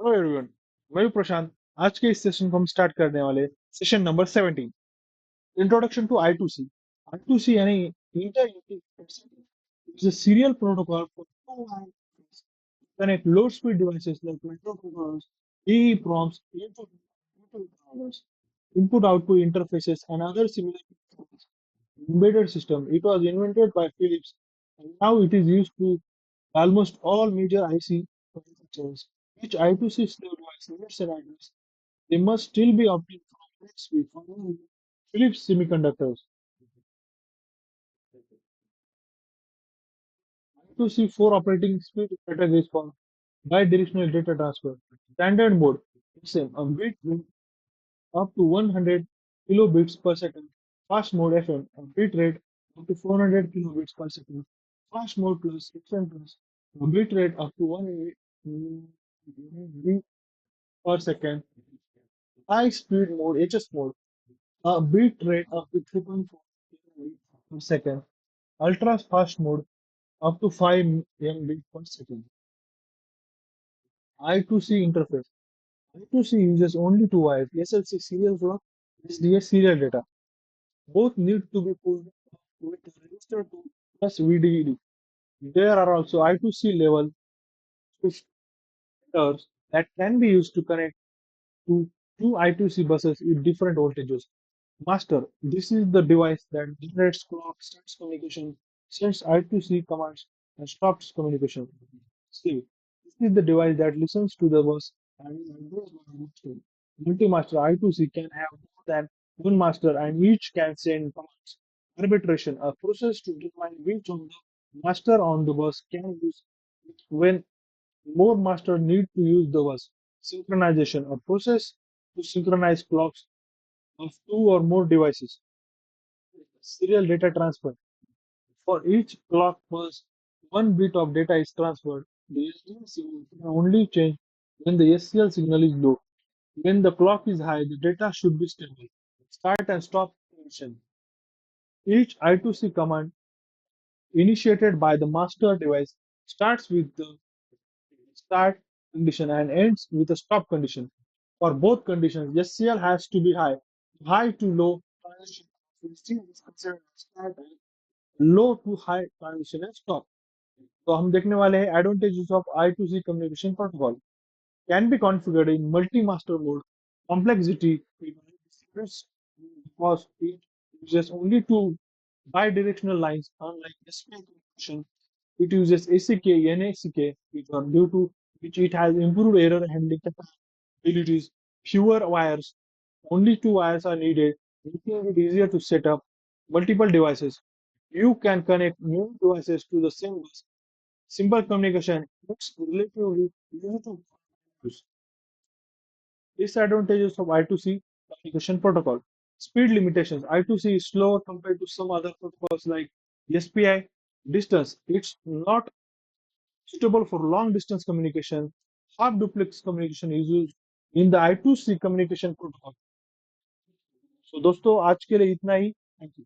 Hello everyone, मैं हूं प्रशांत। आज के इस सेशन को हम स्टार्ट करने वाले session number 17, introduction to I2C। I2C यानी is a serial protocol for two wires connect low speed devices like microcontrollers, EEPROMs, controllers, input output interfaces, and other similar controls. Embedded system. It was invented by Philips and now it is used to almost all major IC manufacturers. Each I2C slave device limits an address. They must still be obtained from NetSuite from Philips semiconductors. I2C 4 operating speed categories for bidirectional data transfer. Standard mode, SM, a bit rate up to 100 kilobits per second. Fast mode FM, a bit rate up to 400 kilobits per second. Fast mode plus XM plus, a bit rate up to 1 bit per second. High speed mode, HS mode, a bit rate up to 3.4 kilobits per second. Ultra fast mode, up to 5 Mbit per second. I2C interface. I2C uses only two wires, SLC serial clock, SDS serial data. Both need to be pulled with a register to plus VDD. There are also I2C level shifters that can be used to connect to two I2C buses with different voltages. Master, this is the device that generates clock, starts communication, sends I2C commands, and stops communication. Slave, this is the device that listens to the bus and is addressed by a master. Multi-master I2C can have more than one master and each can send commands. Arbitration, a process to determine which of the master on the bus can use it when more masters need to use the bus. Synchronization, a process to synchronize clocks of two or more devices. Serial data transfer. For each clock pulse, one bit of data is transferred. The SDM signal can only change when the SCL signal is low. When the clock is high, the data should be stable. Start and stop function. Each I2C command initiated by the master device starts with the start condition and ends with a stop condition. For both conditions, SCL has to be high. High to low transition is considered as start and low to high transition as stop. तो हम देखने वाले हैं advantages of I2C communication protocol. Can be configured in multi-master mode. Complexity because it uses only two bidirectional lines, unlike SPI communication. It uses ACK, NACK, due to which it has improved error handling capabilities. Fewer wires, only two wires are needed, making it easier to set up multiple devices. You can connect new devices to the same bus. Simple communication, it's relatively easy to use. Disadvantages of I2C communication protocol. Speed limitations. I2C is slower compared to some other protocols like SPI. Distance. It's not suitable for long distance communication. Half duplex communication is used in the I2C communication protocol. So दोस्तों आज के लिए इतना ही. Thank you.